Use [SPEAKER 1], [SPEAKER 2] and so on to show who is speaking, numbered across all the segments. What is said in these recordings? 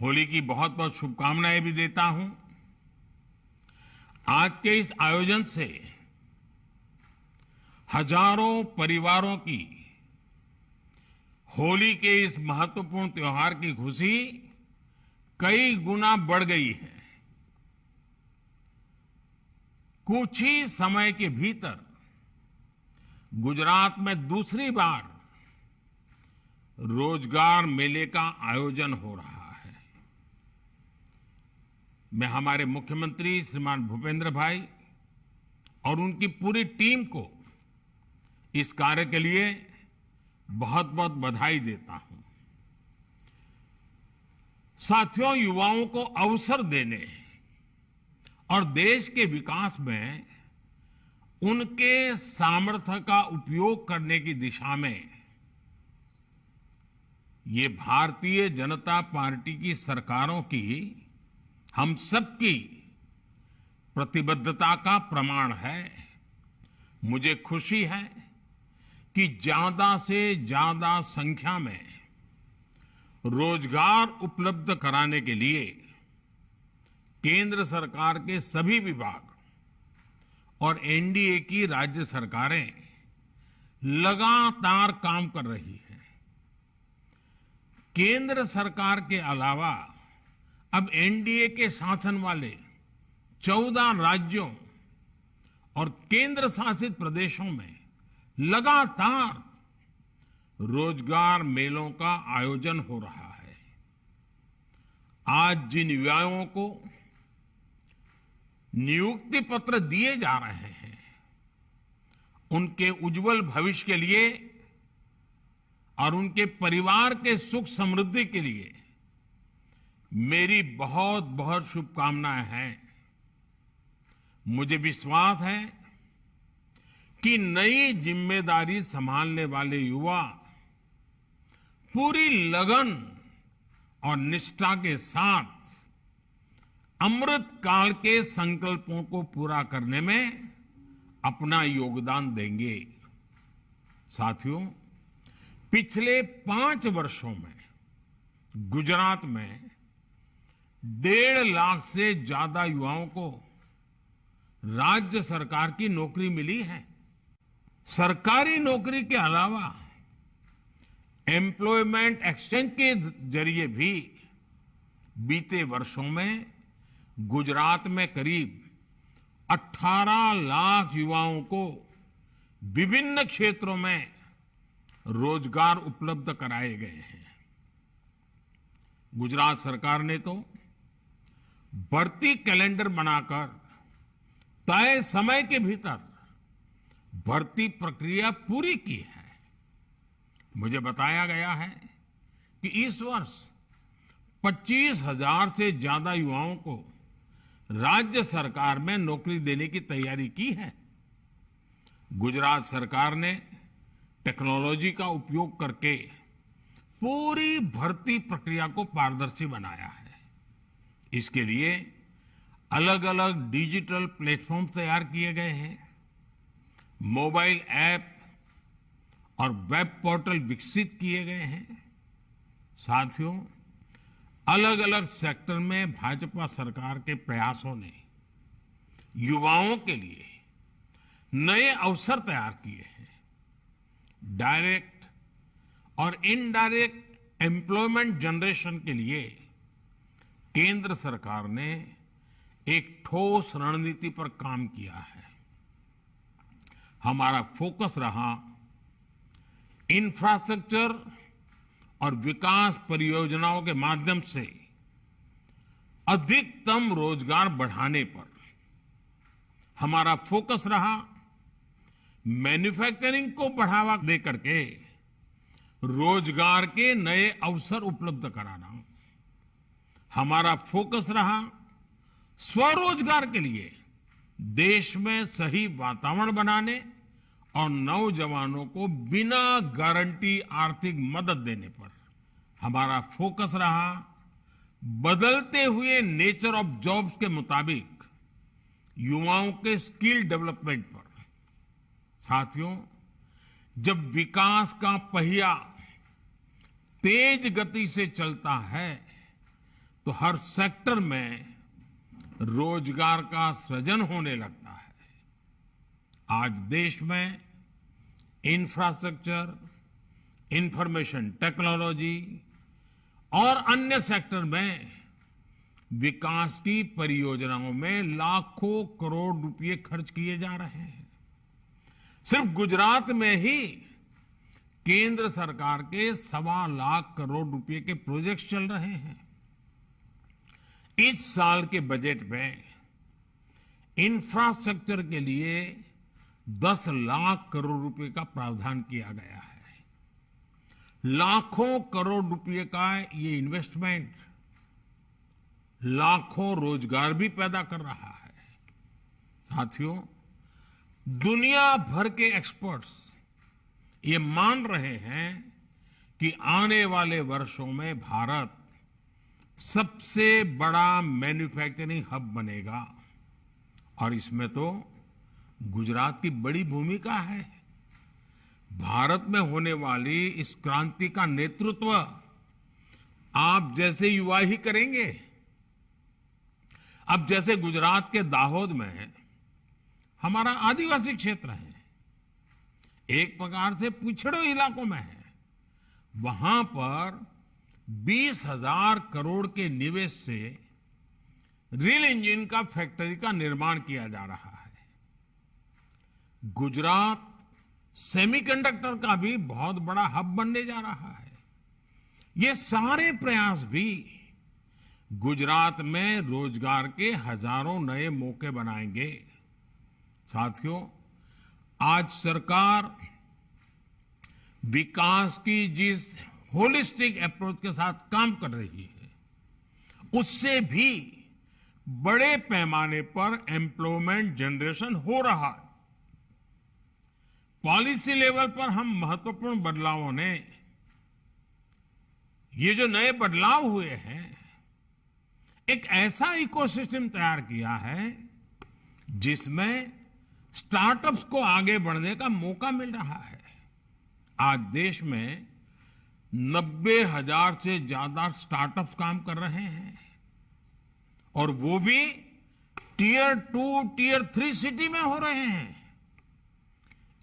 [SPEAKER 1] होली की बहुत बहुत शुभकामनाएं भी देता हूं। आज के इस आयोजन से हजारों परिवारों की होली के इस महत्वपूर्ण त्योहार की खुशी कई गुना बढ़ गई है। कुछ ही समय के भीतर गुजरात में दूसरी बार रोजगार मेले का आयोजन हो रहा है। मैं हमारे मुख्यमंत्री श्रीमान भूपेंद्र भाई और उनकी पूरी टीम को इस कार्य के लिए बहुत बहुत बधाई देता हूं। साथियों, युवाओं को अवसर देने और देश के विकास में उनके सामर्थ्य का उपयोग करने की दिशा में ये भारतीय जनता पार्टी की सरकारों की, हम सबकी प्रतिबद्धता का प्रमाण है। मुझे खुशी है कि ज्यादा से ज्यादा संख्या में रोजगार उपलब्ध कराने के लिए केंद्र सरकार के सभी विभाग और एनडीए की राज्य सरकारें लगातार काम कर रही हैं। केंद्र सरकार के अलावा अब एनडीए के शासन वाले 14 राज्यों और केंद्र शासित प्रदेशों में लगातार रोजगार मेलों का आयोजन हो रहा है। आज जिन युवाओं को नियुक्ति पत्र दिए जा रहे हैं, उनके उज्जवल भविष्य के लिए और उनके परिवार के सुख समृद्धि के लिए मेरी बहुत बहुत शुभकामनाएं हैं। मुझे विश्वास है कि नई जिम्मेदारी संभालने वाले युवा पूरी लगन और निष्ठा के साथ अमृत काल के संकल्पों को पूरा करने में अपना योगदान देंगे। साथियों, पिछले 5 वर्षों में गुजरात में 1.5 लाख से ज्यादा युवाओं को राज्य सरकार की नौकरी मिली है। सरकारी नौकरी के अलावा एम्प्लॉयमेंट एक्सचेंज के जरिए भी बीते वर्षों में गुजरात में करीब 18 लाख युवाओं को विभिन्न क्षेत्रों में रोजगार उपलब्ध कराए गए हैं। गुजरात सरकार ने तो भर्ती कैलेंडर बनाकर तय समय के भीतर भर्ती प्रक्रिया पूरी की है। मुझे बताया गया है कि इस वर्ष 25,000 से ज्यादा युवाओं को राज्य सरकार में नौकरी देने की तैयारी की है। गुजरात सरकार ने टेक्नोलॉजी का उपयोग करके पूरी भर्ती प्रक्रिया को पारदर्शी बनाया है। इसके लिए अलग अलग डिजिटल प्लेटफॉर्म तैयार किए गए हैं, मोबाइल ऐप और वेब पोर्टल विकसित किए गए हैं। साथियों, अलग अलग सेक्टर में भाजपा सरकार के प्रयासों ने युवाओं के लिए नए अवसर तैयार किए हैं। डायरेक्ट और इनडायरेक्ट एम्प्लॉयमेंट जनरेशन के लिए केंद्र सरकार ने एक ठोस रणनीति पर काम किया है। हमारा फोकस रहा इंफ्रास्ट्रक्चर और विकास परियोजनाओं के माध्यम से अधिकतम रोजगार बढ़ाने पर। हमारा फोकस रहा मैन्युफैक्चरिंग को बढ़ावा देकर के रोजगार के नए अवसर उपलब्ध कराना। हमारा फोकस रहा स्वरोजगार के लिए देश में सही वातावरण बनाने और नौजवानों को बिना गारंटी आर्थिक मदद देने पर। हमारा फोकस रहा बदलते हुए नेचर ऑफ जॉब्स के मुताबिक युवाओं के स्किल डेवलपमेंट पर। साथियों, जब विकास का पहिया तेज गति से चलता है तो हर सेक्टर में रोजगार का सृजन होने लगता है। आज देश में इंफ्रास्ट्रक्चर, इंफॉर्मेशन टेक्नोलॉजी और अन्य सेक्टर में विकास की परियोजनाओं में लाखों करोड़ रुपए खर्च किए जा रहे हैं। सिर्फ गुजरात में ही केंद्र सरकार के 1.25 लाख करोड़ रुपए के प्रोजेक्ट्स चल रहे हैं। इस साल के बजट में इंफ्रास्ट्रक्चर के लिए 10 लाख करोड़ रुपए का प्रावधान किया गया है। लाखों करोड़ रुपए का ये इन्वेस्टमेंट लाखों रोजगार भी पैदा कर रहा है। साथियों, दुनिया भर के एक्सपर्ट्स ये मान रहे हैं कि आने वाले वर्षों में भारत सबसे बड़ा मैन्युफैक्चरिंग हब बनेगा और इसमें तो गुजरात की बड़ी भूमिका है। भारत में होने वाली इस क्रांति का नेतृत्व आप जैसे युवा ही करेंगे। अब जैसे गुजरात के दाहोद में हमारा आदिवासी क्षेत्र है, एक प्रकार से पिछड़े इलाकों में है, वहां पर 20,000 करोड़ के निवेश से रेल इंजन का फैक्ट्री का निर्माण किया जा रहा है। गुजरात सेमीकंडक्टर का भी बहुत बड़ा हब बनने जा रहा है। ये सारे प्रयास भी गुजरात में रोजगार के हजारों नए मौके बनाएंगे। साथियों, आज सरकार विकास की जिस होलिस्टिक अप्रोच के साथ काम कर रही है, उससे भी बड़े पैमाने पर एम्प्लॉयमेंट जनरेशन हो रहा है। पॉलिसी लेवल पर हम महत्वपूर्ण बदलावों ने ये जो नए बदलाव हुए हैं, एक ऐसा इकोसिस्टम तैयार किया है जिसमें स्टार्टअप्स को आगे बढ़ने का मौका मिल रहा है। आज देश में 90,000 से ज्यादा स्टार्टअप्स काम कर रहे हैं और वो भी टियर 2, टियर 3 सिटी में हो रहे हैं।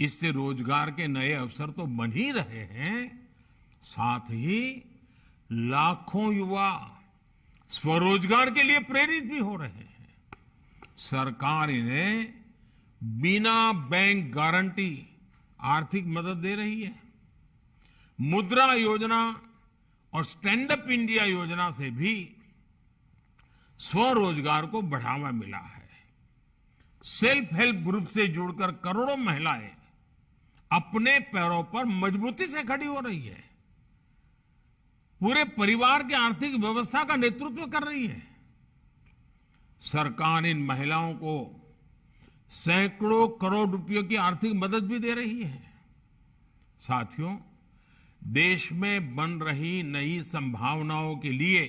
[SPEAKER 1] इससे रोजगार के नए अवसर तो बन ही रहे हैं, साथ ही लाखों युवा स्वरोजगार के लिए प्रेरित भी हो रहे हैं। सरकार इन्हें बिना बैंक गारंटी आर्थिक मदद दे रही है। मुद्रा योजना और स्टैंड अप इंडिया योजना से भी स्वरोजगार को बढ़ावा मिला है। सेल्फ हेल्प ग्रुप से जुड़कर करोड़ों महिलाएं अपने पैरों पर मजबूती से खड़ी हो रही है, पूरे परिवार की आर्थिक व्यवस्था का नेतृत्व कर रही है। सरकार इन महिलाओं को सैकड़ों करोड़ रुपयों की आर्थिक मदद भी दे रही है। साथियों, देश में बन रही नई संभावनाओं के लिए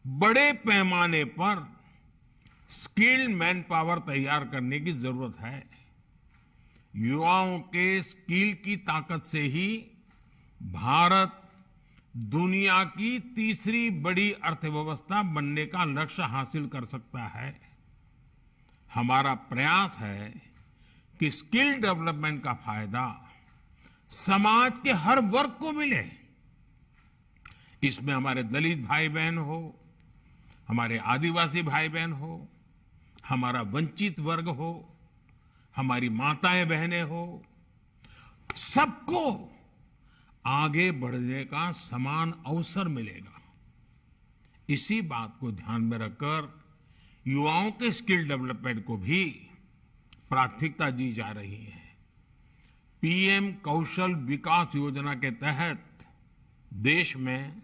[SPEAKER 1] बड़े पैमाने पर स्किल्ड मैन पावर तैयार करने की जरूरत है। युवाओं के स्किल की ताकत से ही भारत दुनिया की तीसरी बड़ी अर्थव्यवस्था बनने का लक्ष्य हासिल कर सकता है। हमारा प्रयास है कि स्किल डेवलपमेंट का फायदा समाज के हर वर्ग को मिले। इसमें हमारे दलित भाई बहन हो, हमारे आदिवासी भाई बहन हो, हमारा वंचित वर्ग हो, हमारी माताएं बहनें हो, सबको आगे बढ़ने का समान अवसर मिलेगा। इसी बात को ध्यान में रखकर युवाओं के स्किल डेवलपमेंट को भी प्राथमिकता दी जा रही है। पीएम कौशल विकास योजना के तहत देश में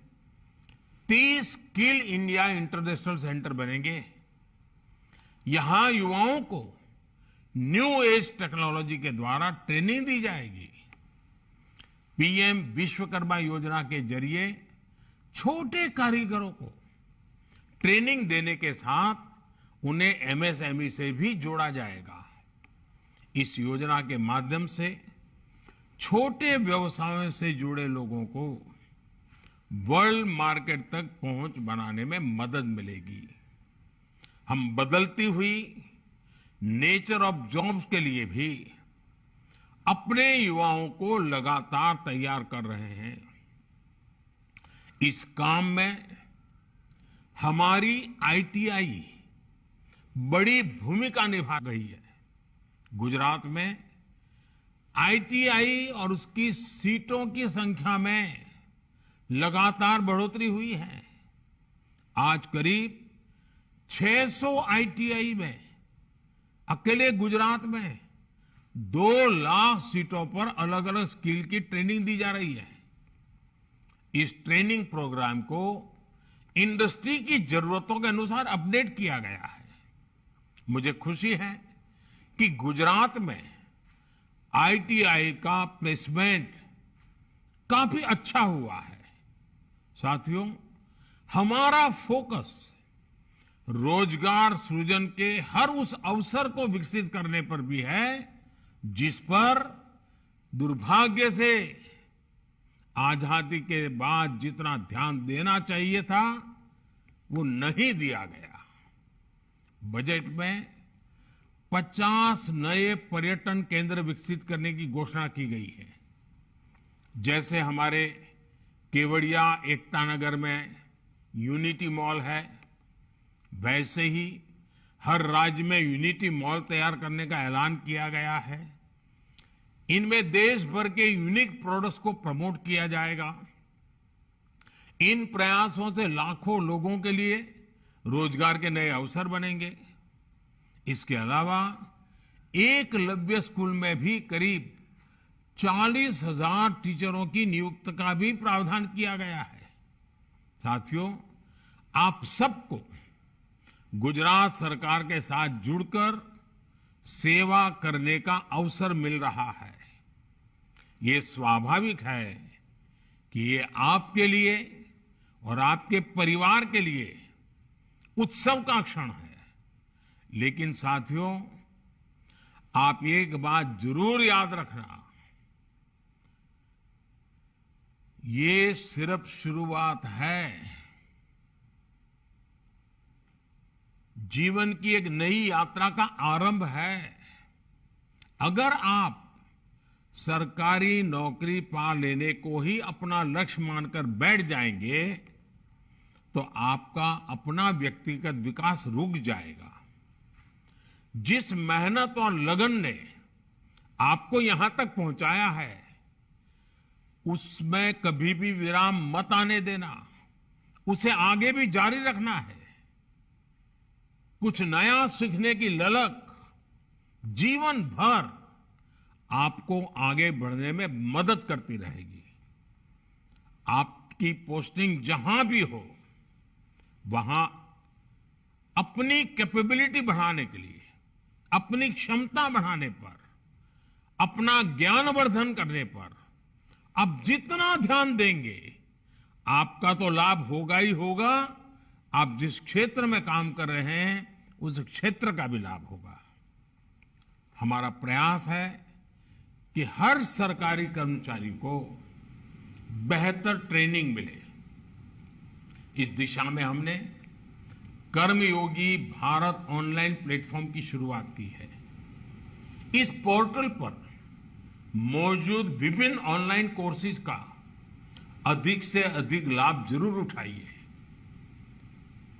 [SPEAKER 1] 30 स्किल इंडिया इंटरनेशनल सेंटर बनेंगे। यहां युवाओं को न्यू एज टेक्नोलॉजी के द्वारा ट्रेनिंग दी जाएगी। पीएम विश्वकर्मा योजना के जरिए छोटे कारीगरों को ट्रेनिंग देने के साथ उन्हें एमएसएमई से भी जोड़ा जाएगा। इस योजना के माध्यम से छोटे व्यवसायों से जुड़े लोगों को वर्ल्ड मार्केट तक पहुंच बनाने में मदद मिलेगी। हम बदलती हुई नेचर ऑफ जॉब्स के लिए भी अपने युवाओं को लगातार तैयार कर रहे हैं। इस काम में हमारी आईटीआई बड़ी भूमिका निभा रही है। गुजरात में आईटीआई और उसकी सीटों की संख्या में लगातार बढ़ोतरी हुई है। आज करीब 600 आईटीआई में अकेले गुजरात में 2 लाख सीटों पर अलग अलग स्किल की ट्रेनिंग दी जा रही है। इस ट्रेनिंग प्रोग्राम को इंडस्ट्री की जरूरतों के अनुसार अपडेट किया गया है। मुझे खुशी है कि गुजरात में आईटीआई का प्लेसमेंट काफी अच्छा हुआ है। साथियों, हमारा फोकस रोजगार सृजन के हर उस अवसर को विकसित करने पर भी है जिस पर दुर्भाग्य से आजादी के बाद जितना ध्यान देना चाहिए था वो नहीं दिया गया। बजट में 50 नए पर्यटन केंद्र विकसित करने की घोषणा की गई है। जैसे हमारे केवड़िया एकता नगर में यूनिटी मॉल है, वैसे ही हर राज्य में यूनिटी मॉल तैयार करने का ऐलान किया गया है। इनमें देश भर के यूनिक प्रोडक्ट्स को प्रमोट किया जाएगा। इन प्रयासों से लाखों लोगों के लिए रोजगार के नए अवसर बनेंगे। इसके अलावा एकलव्य स्कूल में भी करीब 40,000 टीचरों की नियुक्ति का भी प्रावधान किया गया है। साथियों, आप सबको गुजरात सरकार के साथ जुड़कर सेवा करने का अवसर मिल रहा है। ये स्वाभाविक है कि ये आपके लिए और आपके परिवार के लिए उत्सव का क्षण है। लेकिन साथियों, आप एक बात जरूर याद रखना, ये सिर्फ शुरुआत है। जीवन की एक नई यात्रा का आरंभ है। अगर आप सरकारी नौकरी पा लेने को ही अपना लक्ष्य मानकर बैठ जाएंगे तो आपका अपना व्यक्तिगत विकास रुक जाएगा। जिस मेहनत और लगन ने आपको यहां तक पहुंचाया है उसमें कभी भी विराम मत आने देना, उसे आगे भी जारी रखना है। कुछ नया सीखने की ललक जीवन भर आपको आगे बढ़ने में मदद करती रहेगी। आपकी पोस्टिंग जहां भी हो वहां अपनी कैपेबिलिटी बढ़ाने के लिए, अपनी क्षमता बढ़ाने पर, अपना ज्ञानवर्धन करने पर आप जितना ध्यान देंगे आपका तो लाभ होगा ही होगा। आप जिस क्षेत्र में काम कर रहे हैं उस क्षेत्र का भी लाभ होगा। हमारा प्रयास है कि हर सरकारी कर्मचारी को बेहतर ट्रेनिंग मिले। इस दिशा में हमने कर्मयोगी भारत ऑनलाइन प्लेटफॉर्म की शुरुआत की है। इस पोर्टल पर मौजूद विभिन्न ऑनलाइन कोर्सेज का अधिक से अधिक लाभ जरूर उठाइए।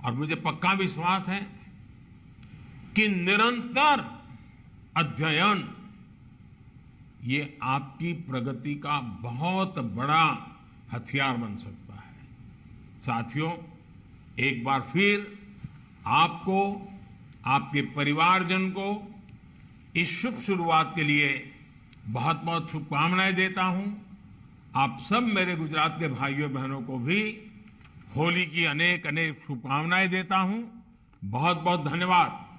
[SPEAKER 1] और मुझे पक्का विश्वास है कि निरंतर अध्ययन ये आपकी प्रगति का बहुत बड़ा हथियार बन सकता है। साथियों, एक बार फिर आपको, आपके परिवारजन को इस शुभ शुरुआत के लिए बहुत बहुत शुभकामनाएं देता हूं। आप सब मेरे गुजरात के भाइयों बहनों को भी होली की अनेक अनेक शुभकामनाएं देता हूं। बहुत बहुत धन्यवाद।